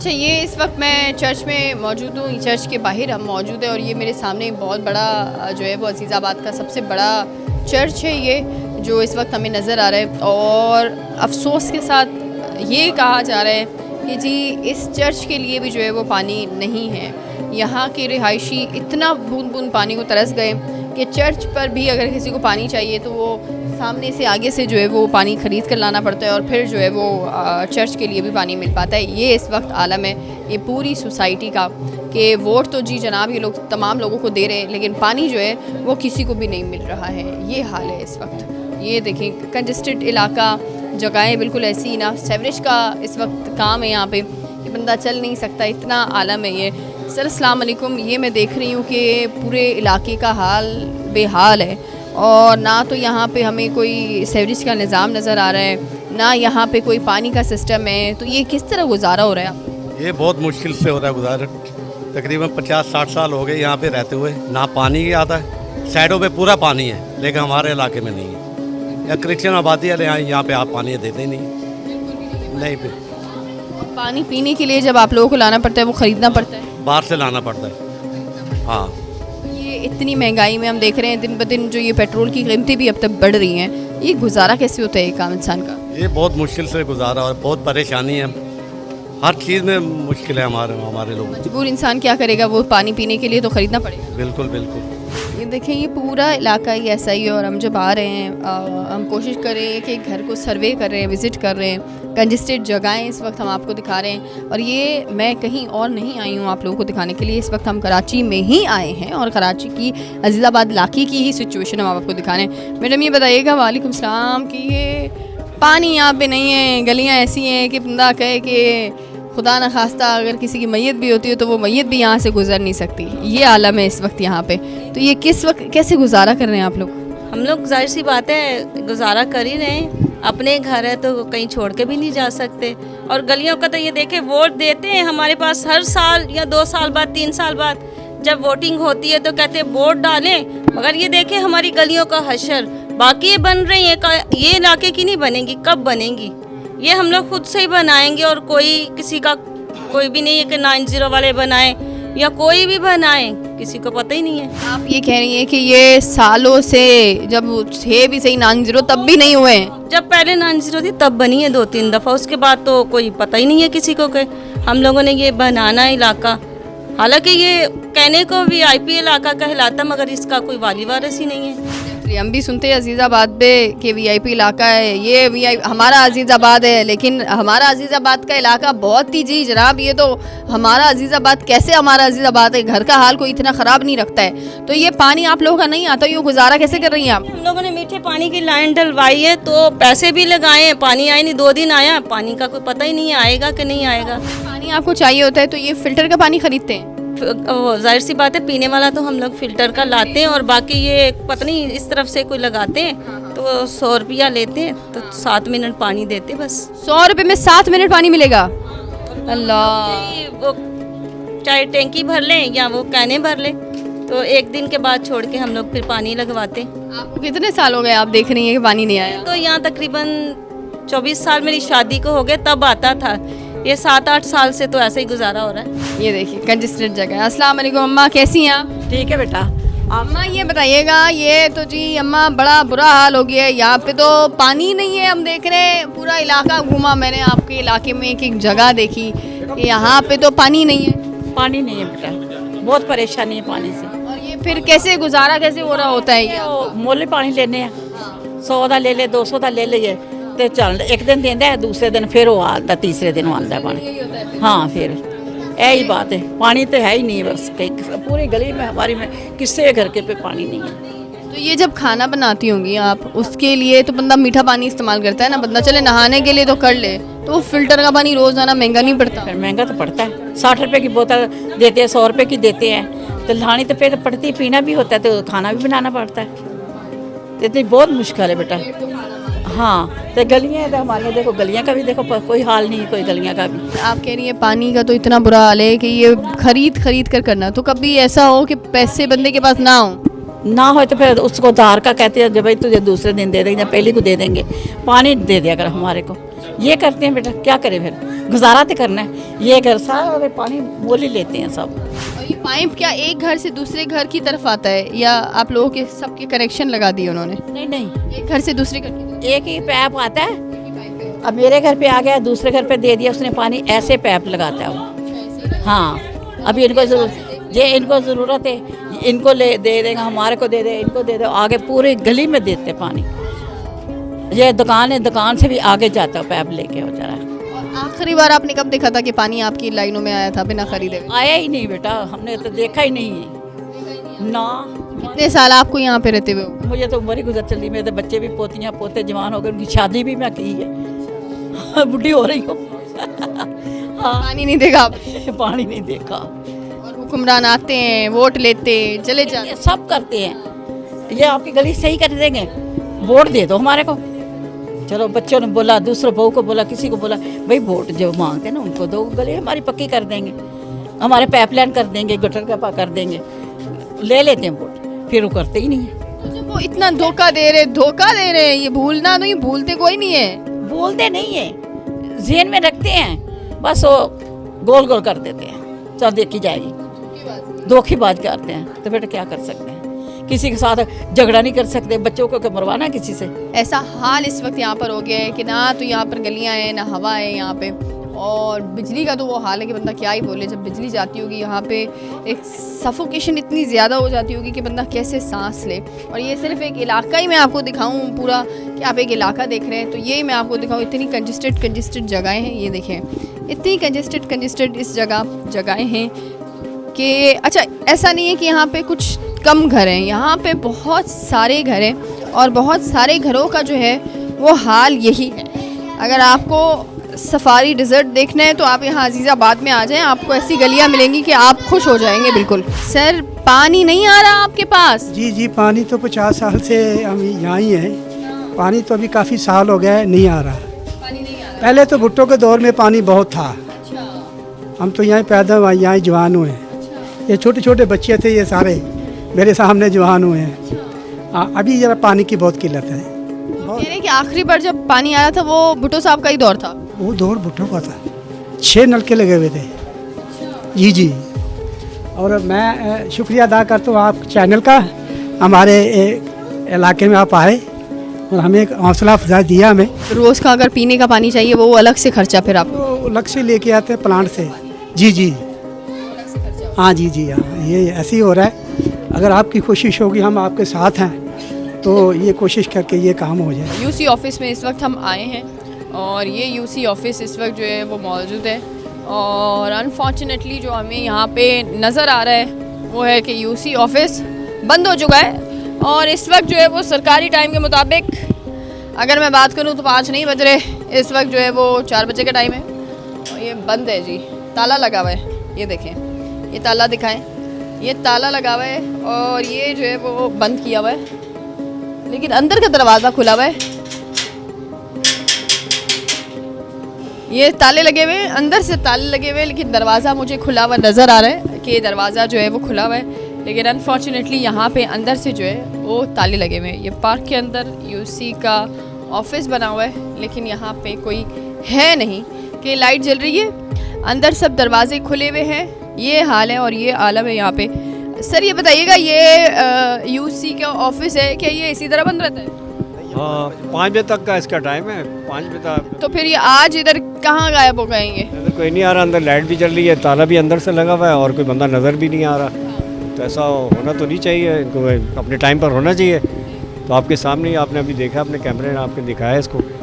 अच्छा, ये इस वक्त मैं चर्च में मौजूद हूँ। चर्च के बाहर हम मौजूद हैं और ये मेरे सामने बहुत बड़ा जो है वो अजीज़ाबाद का सबसे बड़ा चर्च है ये, जो इस वक्त हमें नज़र आ रहा है। और अफसोस के साथ ये कहा जा रहा है कि जी इस चर्च के लिए भी जो है वो पानी नहीं है। यहाँ के रिहायशी इतना बूंद बूंद पानी को तरस गए कि चर्च पर भी अगर किसी को पानी चाहिए तो वो सामने से आगे से जो है वो पानी ख़रीद कर लाना पड़ता है और फिर जो है वो चर्च के लिए भी पानी मिल पाता है। ये इस वक्त आलम है ये पूरी सोसाइटी का कि वोट तो जी जनाब ये लोग तमाम लोगों को दे रहे हैं, लेकिन पानी जो है वो किसी को भी नहीं मिल रहा है। ये हाल है इस वक्त। ये देखें कंजस्टेड इलाका, जगहें बिल्कुल ऐसी ना, सेवरेज का इस वक्त काम है यहाँ पे कि बंदा चल नहीं सकता, इतना आलम है ये। सर अस्सलाम वालेकुम। ये मैं देख रही हूँ कि पूरे इलाके का हाल बेहाल है और ना तो यहाँ पे हमें कोई सेवरेज का निज़ाम नज़र आ रहा है, ना यहाँ पे कोई पानी का सिस्टम है। तो ये किस तरह गुजारा हो रहा है? ये बहुत मुश्किल से हो रहा है गुजारा। तकरीबन 50-60 साल हो गए यहाँ पे रहते हुए, ना पानी आता है। साइडों पे पूरा पानी है लेकिन हमारे इलाके में नहीं है। या क्रिश्चियन आबादी वाले यहाँ पे आप पानी देते ही नहीं पे। पानी पीने के लिए जब आप लोगों को लाना पड़ता है वो ख़रीदना पड़ता है, बाहर से लाना पड़ता है। हाँ, ये इतनी महंगाई में हम देख रहे हैं दिन ब दिन जो ये पेट्रोल की कीमतें भी अब तक बढ़ रही हैं। ये गुजारा कैसे होता है एक आम इंसान का? ये बहुत मुश्किल से गुजारा और बहुत परेशानी है। हर चीज़ में मुश्किल है हमारे लोग। मजबूर इंसान क्या करेगा, वो पानी पीने के लिए तो ख़रीदना पड़ेगा। बिल्कुल बिल्कुल। ये देखें ये पूरा इलाका ही ऐसा ही है और हम जब आ रहे हैं हम कोशिश कर रहे हैं कि घर को सर्वे कर रहे हैं, विज़िट कर रहे हैं। कंजस्टेड जगहें इस वक्त हम आपको दिखा रहे हैं और ये मैं कहीं और नहीं आई हूँ आप लोगों को दिखाने के लिए। इस वक्त हम कराची में ही आए हैं और कराची की अजीज़ाबाद इलाके की ही सिचुएशन हम आपको दिखा रहे हैं। मैडम ये बताइएगा, वालेकुम सलाम, कि ये पानी यहाँ पे नहीं है, गलियाँ ऐसी हैं कि बंदा कहे कि खुदा न खास्ता अगर किसी की मैयत भी होती है तो वो मैयत भी यहाँ से गुजर नहीं सकती। ये आलम है इस वक्त यहाँ पे। तो ये किस वक्त कैसे गुजारा कर रहे हैं आप लोग? हम लोग जाहिर सी बात है गुजारा कर ही रहे हैं। अपने घर है तो कहीं छोड़ के भी नहीं जा सकते। और गलियों का तो ये देखें, वोट देते हैं हमारे पास हर साल या 2 साल बाद 3 साल बाद जब वोटिंग होती है तो कहते हैं वोट डालें, मगर ये देखें हमारी गलियों का हशर। बाकी ये बन रही है, ये इलाके की नहीं बनेंगी। कब बनेंगी? ये हम लोग खुद से ही बनाएंगे और कोई किसी का कोई भी नहीं है कि 90 वाले बनाए या कोई भी बनाए, किसी को पता ही नहीं है। आप ये कह रही हैं कि ये सालों से जब थे भी सही 90 तब भी नहीं हुए हैं? जब पहले 90 थी तब बनी है 2-3 दफ़ा, उसके बाद तो कोई पता ही नहीं है किसी को कि हम लोगों ने ये बनाना इलाका। हालांकि ये कहने को VIP इलाका कहलाता मगर इसका कोई वाली वारिस ही नहीं है। हम भी सुनते हैं अजीज़ाबाद पे कि VIP इलाका है, ये VIP हमारा अजीज़ाबाद है, लेकिन हमारा अजीज़ाबाद का इलाका बहुत ही जी जनाब, ये तो हमारा अजीज़ाबाद कैसे हमारा अजीज़ाबाद है? घर का हाल कोई इतना ख़राब नहीं रखता है। तो ये पानी आप लोगों का नहीं आता, ये गुजारा कैसे कर रही हैं आप? हम लोगों ने मीठे पानी की लाइन डलवाई है तो पैसे भी लगाए हैं, पानी आए नहीं, 2 दिन आया, पानी का कोई पता ही नहीं है आएगा कि नहीं आएगा। पानी आपको चाहिए होता है तो ये फ़िल्टर का पानी ख़रीदते हैं? जाहिर सी बात है पीने वाला तो हम लोग फ़िल्टर का लाते हैं और बाकी ये पता नहीं इस तरफ से कोई लगाते हैं तो 100 रुपया लेते हैं तो 7 मिनट पानी देते बस। 100 रुपये में 7 मिनट पानी मिलेगा? अल्लाह। वो चाहे टैंकी भर लें या वो कैने भर लें तो 1 दिन के बाद छोड़ के हम लोग फिर पानी लगवाते हैं। आपको कितने साल हो गए आप देख रही हैं कि पानी नहीं आया? तो यहाँ तकरीबन 24 साल मेरी शादी को हो गए तब आता था। ये 7-8 साल से तो ऐसे ही गुजारा हो रहा है। ये देखिए कंजस्टेड जगह है। अस्सलाम वालेकुम अम्मा, कैसी हैं आप? ठीक है बेटा। अम्मा ये बताइएगा, ये तो जी अम्मा बड़ा बुरा हाल हो गया है, यहाँ पे तो पानी नहीं है। हम देख रहे हैं पूरा इलाका घूमा मैंने, आपके इलाके में एक जगह देखी, यहाँ पे तो पानी नहीं है। पानी नहीं है बेटा, बहुत परेशानी है पानी से। और ये फिर कैसे गुजारा कैसे हो रहा होता है? ये मोले पानी लेने हैं, 100 का ले ले, 200 का ले लीजिए तो चल, एक दिन देंदा है, दूसरे दिन फिर वो आता, तीसरे दिन आता है पानी। हाँ, फिर यही बात है, पानी तो है ही नहीं बस। कहीं पूरी गली में हमारी में किसी घर के पे पानी नहीं है। तो ये जब खाना बनाती होंगी आप, उसके लिए तो बंदा मीठा पानी इस्तेमाल करता है ना, बंदा चले नहाने के लिए तो कर ले, तो वो फिल्टर का पानी रोज़ाना महंगा नहीं पड़ता? फिर महंगा तो पड़ता है, 60 रुपये की बोतल देते हैं, 100 रुपये की देते हैं, तो लानी तो फिर पड़ती, पीना भी होता है तो खाना भी बनाना पड़ता है, तो इतनी बहुत मुश्किल है बेटा। हाँ, तो गलियाँ तो हमारे देखो, गलियाँ का भी देखो कोई हाल नहीं है, कोई गलियाँ का भी। आप कह रही हैं पानी का तो इतना बुरा हाल है कि ये खरीद कर करना, तो कभी ऐसा हो कि पैसे बंदे के पास ना हो तो फिर उसको उधार का कहते हैं, जब भाई तुझे दूसरे दिन दे देंगे या पहले को दे देंगे, पानी दे दिया कर हमारे को। ये करते हैं बेटा, क्या करें फिर, गुजारा तो करना है। ये घर सारे पानी मोल ही लेते हैं सब। और ये पाइप क्या एक घर से दूसरे घर की तरफ आता है या आप लोगों के सबके कनेक्शन लगा दिए उन्होंने? नहीं नहीं, एक घर से दूसरे घर की तरफ एक ही पैप आता है। एक ही पाइप है। अब मेरे घर पे आ गया, दूसरे घर पे दे दिया उसने पानी, ऐसे पैप लगाता है वो। हाँ, अभी इनको ज़रूरत है, इनको ले दे देगा, हमारे को दे दे, इनको दे दो, आगे पूरी गली में देते पानी। ये दुकान है, दुकान से भी आगे जाता है पैप लेके हो जा रहा है। और आखिरी बार आपने कब देखा था कि पानी आपकी लाइनों में आया था बिना खरीदे हुए? आया ही नहीं बेटा, हमने तो देखा ही नहीं है ना। कितने साल आपको यहाँ पे रहते हुए हो? मुझे तो उम्र ही गुजर चली, मेरे तो बच्चे भी पोतियाँ पोते जवान हो गए, उनकी शादी भी मैं की है, बुढ़ी हो रही हूँ। हाँ, पानी नहीं देखा आप? पानी नहीं देखा। और हुक्मरान आते हैं, वोट लेते हैं, चले जाते ये सब करते हैं, ये आपकी गली सही कर देंगे, वोट दे दो हमारे को। चलो बच्चों ने बोला, दूसरे बहू को बोला, किसी को बोला, भाई वोट जो मांगते हैं ना उनको दो, गली हमारी पक्की कर देंगे, हमारे पाइपलाइन कर देंगे, गटर का कर देंगे। ले लेते हैं वोट, फिर वो करते ही नहीं है। तो जब वो इतना धोखा दे रहे हैं, ये भूलना नहीं, भूलते कोई नहीं है। बोलते नहीं है, जेन में रखते हैं, बस वो गोल गोल कर देते हैं, चल देखी जाएगी, धोखेबाज करते हैं। तो बेटा क्या कर सकते हैं, किसी के साथ झगड़ा नहीं कर सकते, बच्चों को मरवाना किसी से। ऐसा हाल इस वक्त यहाँ पर हो गया है कि ना तो यहाँ पर गलियाँ हैं ना हवा है यहाँ पे, और बिजली का तो वो हाल है कि बंदा क्या ही बोले। जब बिजली जाती होगी यहाँ पे एक सफोकेशन इतनी ज़्यादा हो जाती होगी कि बंदा कैसे सांस ले। और ये सिर्फ एक इलाका ही मैं आपको दिखाऊँ पूरा, कि आप एक इलाका देख रहे हैं तो ये मैं आपको दिखाऊँ, इतनी कंजेस्टेड जगहें हैं। ये देखें, इतनी कंजेस्टेड इस जगहें हैं कि अच्छा ऐसा नहीं है कि यहाँ पे कुछ कम घर हैं, यहाँ पे बहुत सारे घर हैं और बहुत सारे घरों का जो है वो हाल यही है। अगर आपको सफारी डिज़र्ट देखना है तो आप यहाँ अजीज़ाबाद में आ जाएं, आपको ऐसी गलियाँ मिलेंगी कि आप खुश हो जाएंगे बिल्कुल। सर पानी नहीं आ रहा आपके पास? जी पानी तो 50 साल से हम यहाँ ही हैं, पानी तो अभी काफ़ी साल हो गए नहीं आ रहा। पानी नहीं आ रहा? पहले तो भुट्टो के दौर में पानी बहुत था, अच्छा, हम तो यहाँ पैदा हुए, यहाँ जवान हुए हैं। ये छोटे छोटे बच्चे थे, ये सारे मेरे सामने जवान हुए हैं। अभी ज़रा पानी की बहुत किल्लत है। कह रहे हैं कि आखिरी बार जब पानी आया था वो भुट्टो साहब का ही दौर था। वो दौर भुट्टो का था, 6 नलके लगे हुए थे। जी और मैं शुक्रिया अदा करता हूँ आप चैनल का, हमारे इलाके में आप आए और हमें एक हौसला अफजा दिया। हमें रोज़ का अगर पीने का पानी चाहिए वो अलग से खर्चा फिर आप? तो अलग से लेके आते हैं प्लांट से। जी हाँ जी हाँ, ये ऐसे ही हो रहा है। अगर आपकी कोशिश होगी, हम आपके साथ हैं, तो ये कोशिश करके ये काम हो जाए। यूसी ऑफिस में इस वक्त हम आए हैं और ये यूसी ऑफिस इस वक्त जो है वो मौजूद है, और अनफॉर्चुनेटली जो हमें यहाँ पे नज़र आ रहा है वो है कि यूसी ऑफिस बंद हो चुका है। और इस वक्त जो है वो सरकारी टाइम के मुताबिक अगर मैं बात करूँ तो 5 नहीं बज रहे, इस वक्त जो है वो 4 बजे का टाइम है और ये बंद है जी, ताला लगा हुआ है। ये देखें, ये ताला दिखाएं, ये ताला लगा हुआ है और ये जो है वो बंद किया हुआ है, लेकिन अंदर का दरवाज़ा खुला हुआ है। ये ताले लगे हुए हैं, अंदर से ताले लगे हुए हैं, लेकिन दरवाज़ा मुझे खुला हुआ नज़र आ रहा है कि दरवाज़ा जो है वो खुला हुआ है, लेकिन अनफॉर्चुनेटली यहाँ पे अंदर से जो है वो ताले लगे हुए हैं। ये पार्क के अंदर यूसी का ऑफिस बना हुआ है, लेकिन यहाँ पे कोई है नहीं कि लाइट जल रही है, अंदर सब दरवाजे खुले हुए हैं। ये हाल है और ये आलम है यहाँ पे। सर ये बताइएगा, ये यूसी का ऑफिस है, क्या ये इसी तरह बंद रहता है? हाँ, 5 बजे तक का इसका टाइम है, 5 बजे तक। तो फिर ये आज इधर कहाँ गायब हो गएंगे? इधर कोई नहीं आ रहा, अंदर लाइट भी चल रही है, ताला भी अंदर से लगा हुआ है और कोई बंदा नज़र भी नहीं आ रहा। तो ऐसा होना तो नहीं चाहिए, इनको अपने टाइम पर होना चाहिए। तो आपके सामने ही आपने अभी देखा, अपने कैमरे ने आपके दिखाया इसको।